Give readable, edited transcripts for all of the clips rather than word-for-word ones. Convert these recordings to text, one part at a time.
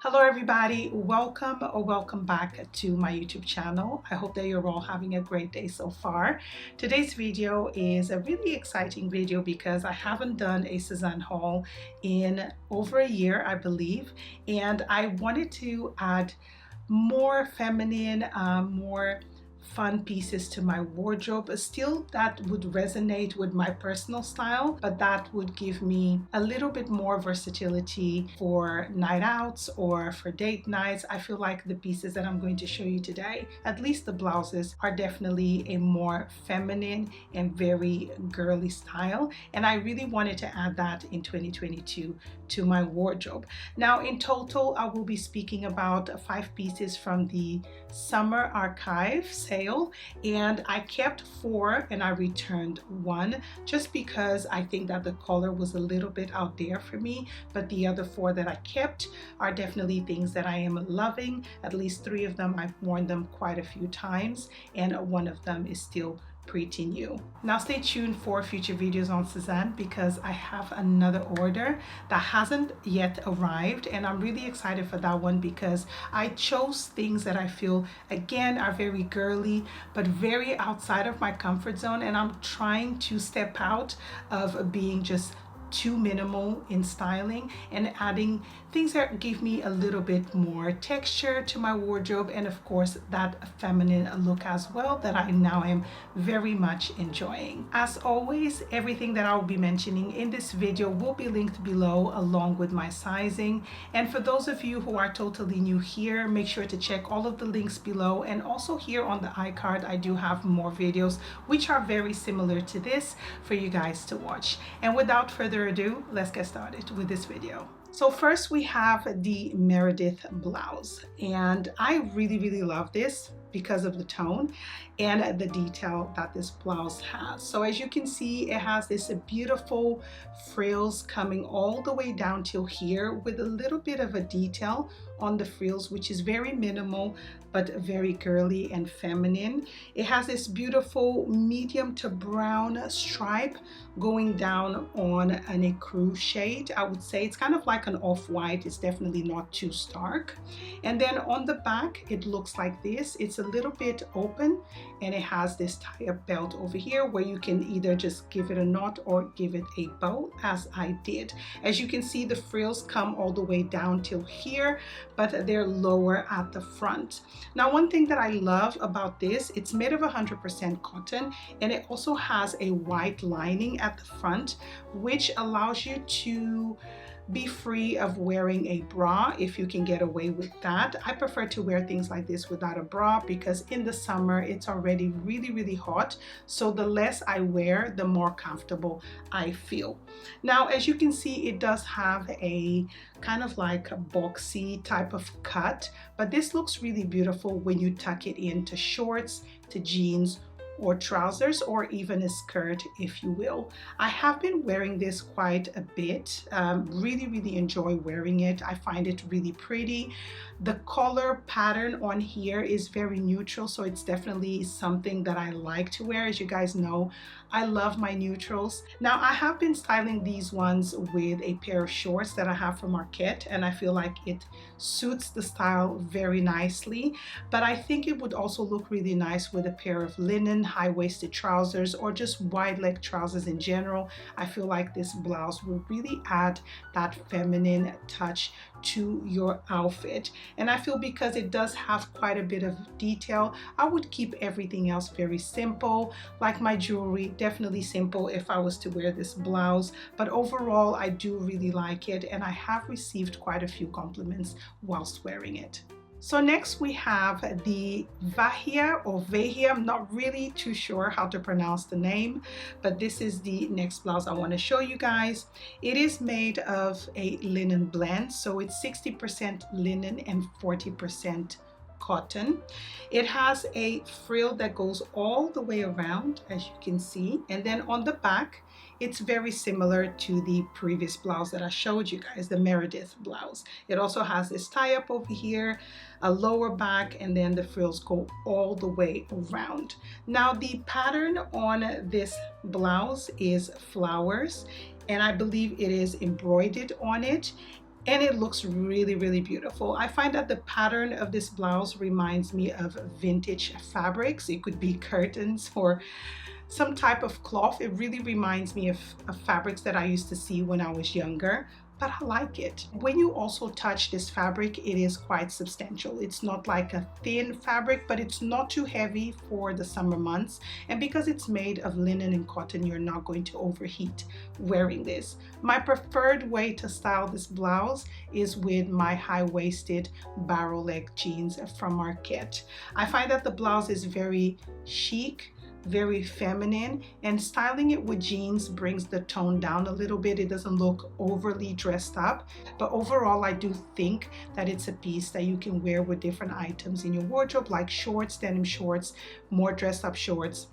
Hello everybody, welcome or welcome back to my YouTube channel. I hope that you're all having a great day so far. Today's video is a really exciting video because I haven't done a Sezane haul in over a year, I believe, and I wanted to add more feminine, more fun pieces to my wardrobe, still that would resonate with my personal style, but that would give me a little bit more versatility for night outs or for date nights. I feel like the pieces that I'm going to show you today, at least the blouses, are definitely a more feminine and very girly style, and I really wanted to add that in 2022 to my wardrobe. Now in total I will be speaking about 5 pieces from the summer archive sale, and I kept 4 and I returned 1 just because I think that the color was a little bit out there for me, but the other 4 that I kept are definitely things that I am loving. At least 3 of them I've worn them quite a few times, and 1 of them is still pretty new. Now stay tuned for future videos on Sezane because I have another order that hasn't yet arrived, and I'm really excited for that one because I chose things that I feel again are very girly but very outside of my comfort zone, and I'm trying to step out of being just too minimal in styling and adding things that give me a little bit more texture to my wardrobe, and of course that feminine look as well that I now am very much enjoying. As always, everything that I will be mentioning in this video will be linked below along with my sizing, and for those of you who are totally new here, make sure to check all of the links below, and also here on the iCard I do have more videos which are very similar to this for you guys to watch. And without further ado, let's get started with this video. So first we have the Meredith blouse, and I really love this because of the tone and the detail that this blouse has. So as you can see, it has this beautiful frills coming all the way down till here with a little bit of a detail on the frills, which is very minimal but very girly and feminine. It has this beautiful medium to brown stripe going down on an ecru shade. I would say it's kind of like an off-white. It's definitely not too stark. And then on the back it looks like this. It's a little bit open, and it has this tie-up belt over here where you can either just give it a knot or give it a bow, as I did. As you can see, the frills come all the way down till here, but they're lower at the front. Now one thing that I love about this, it's made of 100% cotton, and it also has a white lining at the front, which allows you to be free of wearing a bra if you can get away with that. I prefer to wear things like this without a bra because in the summer it's already really hot, so the less I wear, the more comfortable I feel. Now as you can see, it does have a kind of like a boxy type of cut, but this looks really beautiful when you tuck it into shorts, to jeans, or trousers, or even a skirt if you will. I have been wearing this quite a bit. Really enjoy wearing it. I find it really pretty. The color pattern on here is very neutral, so it's definitely something that I like to wear. As you guys know, I love my neutrals. Now I have been styling these ones with a pair of shorts that I have from Marquette, and I feel like it suits the style very nicely, but I think it would also look really nice with a pair of linen high-waisted trousers or just wide leg trousers in general. I feel like this blouse will really add that feminine touch to your outfit, and I feel because it does have quite a bit of detail, I would keep everything else very simple. Like my jewelry, definitely simple if I was to wear this blouse, but overall I do really like it, and I have received quite a few compliments whilst wearing it. So next we have the Vahia or Vahia. I'm not really too sure how to pronounce the name, but this is the next blouse I want to show you guys. It is made of a linen blend, so it's 60% linen and 40% cotton. It has a frill that goes all the way around, as you can see, and then on the back it's very similar to the previous blouse that I showed you guys, the Meredith blouse. It also has this tie up over here, a lower back, and then the frills go all the way around. Now the pattern on this blouse is flowers, and I believe it is embroidered on it. and it looks really, really beautiful. I find that the pattern of this blouse reminds me of vintage fabrics. It could be curtains or some type of cloth. It really reminds me of fabrics that I used to see when I was younger, but I like it. When you also touch this fabric, it is quite substantial. It's not like a thin fabric, but it's not too heavy for the summer months. And because it's made of linen and cotton, you're not going to overheat wearing this. My preferred way to style this blouse is with my high-waisted barrel leg jeans from Marquette. I find that the blouse is very chic, very feminine, and styling it with jeans brings the tone down a little bit. It doesn't look overly dressed up, but overall I do think that it's a piece that you can wear with different items in your wardrobe, like shorts, denim shorts, more dressed up shorts.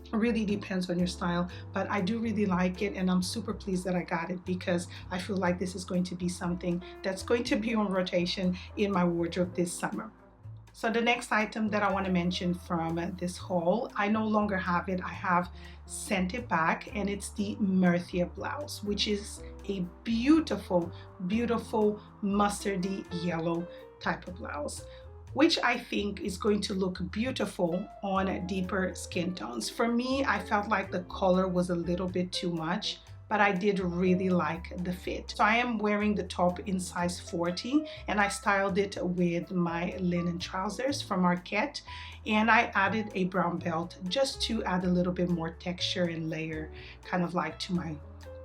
It really depends on your style, but I do really like it, and I'm super pleased that I got it because I feel like this is going to be something that's going to be on rotation in my wardrobe this summer. So the next item that I want to mention from this haul, I no longer have it. I have sent it back, and it's the Murthy blouse, which is a beautiful, beautiful mustardy yellow type of blouse, which I think is going to look beautiful on deeper skin tones. For me, I felt like the color was a little bit too much, but I did really like the fit. So I am wearing the top in size 40, and I styled it with my linen trousers from Marquette, and I added a brown belt just to add a little bit more texture and layer, kind of like to my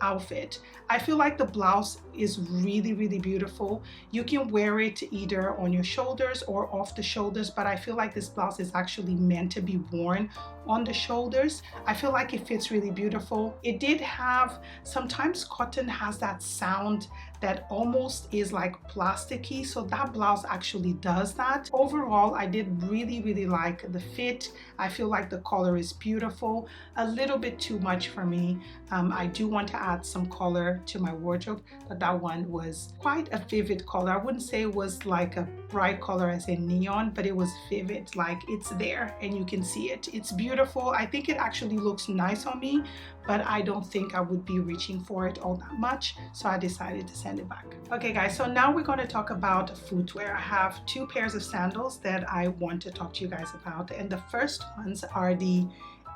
outfit. I feel like the blouse is really, really beautiful. You can wear it either on your shoulders or off the shoulders, but I feel like this blouse is actually meant to be worn on the shoulders. I feel like it fits really beautiful. It did have, sometimes cotton has that sound that almost is like plasticky, so that blouse actually does that. Overall, I did really, really like the fit. I feel like the color is beautiful, a little bit too much for me. I do want to add some color to my wardrobe, but that one was quite a vivid color. I wouldn't say it was like a bright color as in neon, but it was vivid, like it's there and you can see it. It's beautiful. I think it actually looks nice on me, but I don't think I would be reaching for it all that much, so I decided to send it back. Okay guys, so now we're going to talk about footwear. I have two pairs of sandals that I want to talk to you guys about, and the first ones are the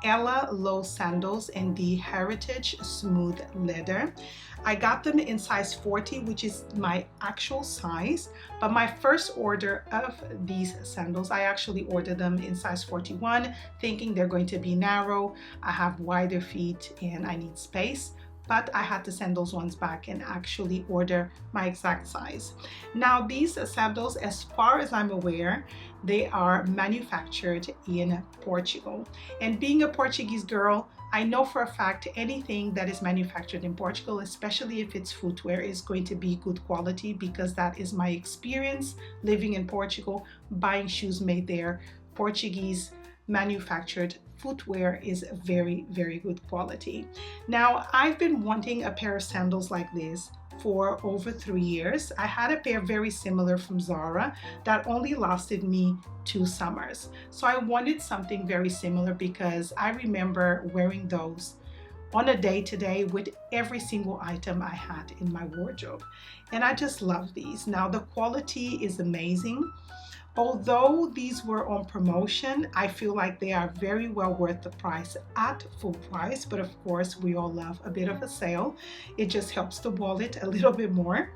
Ella Low sandals in the Heritage Smooth Leather. I got them in size 40, which is my actual size, but my first order of these sandals, I actually ordered them in size 41, thinking they're going to be narrow. I have wider feet and I need space, but I had to send those ones back and actually order my exact size. Now these sandals, as far as I'm aware, they are manufactured in Portugal. And being a Portuguese girl, I know for a fact anything that is manufactured in Portugal, especially if it's footwear, is going to be good quality, because that is my experience living in Portugal, buying shoes made there. Portuguese manufactured footwear is very, very good quality. Now, I've been wanting a pair of sandals like this for over 3 years. I had a pair very similar from Zara that only lasted me 2 summers. So I wanted something very similar because I remember wearing those on a day-to-day with every single item I had in my wardrobe. And I just love these. Now, the quality is amazing. Although these were on promotion, I feel like they are very well worth the price at full price. But of course, we all love a bit of a sale. It just helps the wallet a little bit more.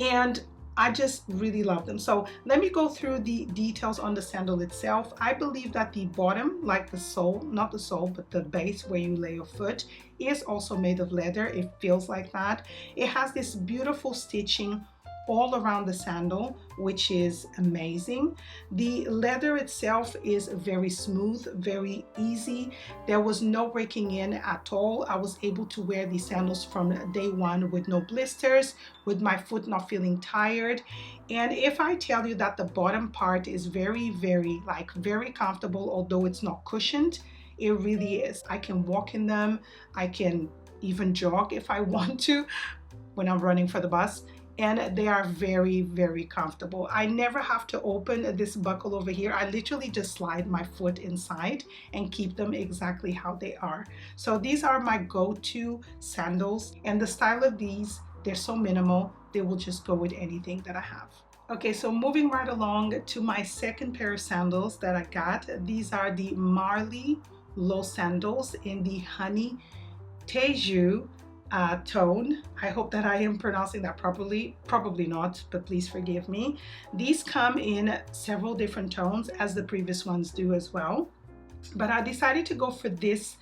And I just really love them. So let me go through the details on the sandal itself. I believe that the bottom, like the sole, not the sole, but the base where you lay your foot, is also made of leather. It feels like that. It has this beautiful stitching all around the sandal, which is amazing. The leather itself is very smooth, very easy. There was no breaking in at all. I was able to wear these sandals from day one with no blisters, with my foot not feeling tired. And if I tell you that the bottom part is very, very comfortable, although it's not cushioned, it really is. I can walk in them. I can even jog if I want to when I'm running for the bus. And they are very, very comfortable. I never have to open this buckle over here. I literally just slide my foot inside and keep them exactly how they are. So these are my go-to sandals, and the style of these They're so minimal, they will just go with anything that I have. Okay, so moving right along to my second pair of sandals that I got. These are the Marley low sandals in the honey teju tone. I hope that I am pronouncing that properly. Probably not, but please forgive me. These come in several different tones, as the previous ones do as well. But I decided to go for this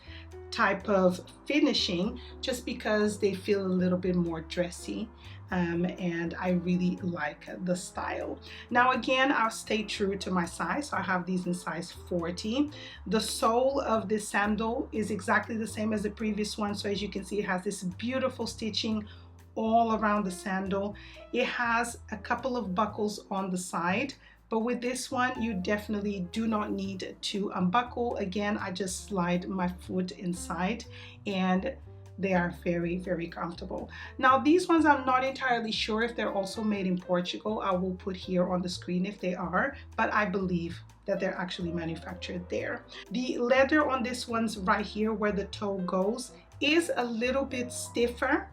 type of finishing just because they feel a little bit more dressy, and I really like the style. Now again, I'll stay true to my size, so I have these in size 40. The sole of this sandal is exactly the same as the previous one, so as you can see, it has this beautiful stitching all around the sandal. It has a couple of buckles on the side, but with this one, you definitely do not need to unbuckle. Again, I just slide my foot inside and they are very, very comfortable. Now, these ones, I'm not entirely sure if they're also made in Portugal. I will put here on the screen if they are, but I believe that they're actually manufactured there. The leather on this one's right here where the toe goes is a little bit stiffer,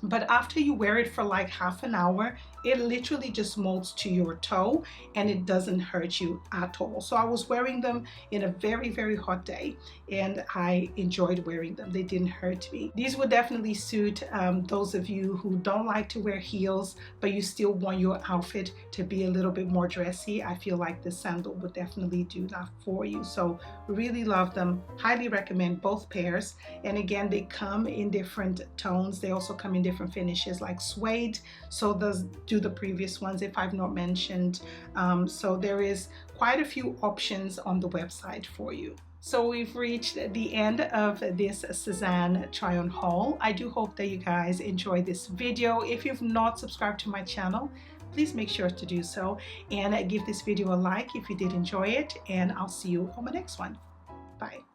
but after you wear it for like half an hour, it literally just molds to your toe and it doesn't hurt you at all. So I was wearing them in a very, very hot day and I enjoyed wearing them. They didn't hurt me. These would definitely suit those of you who don't like to wear heels, but you still want your outfit to be a little bit more dressy. I feel like this sandal would definitely do that for you. So really love them. Highly recommend both pairs. And again, they come in different tones. They also come in different finishes like suede. So does the previous ones, if I've not mentioned. So there is quite a few options on the website for you. So we've reached the end of this Sezane try on haul. I do hope that you guys enjoyed this video. If you've not subscribed to my channel, please make sure to do so and give this video a like if you did enjoy it, and I'll see you on my next one. Bye.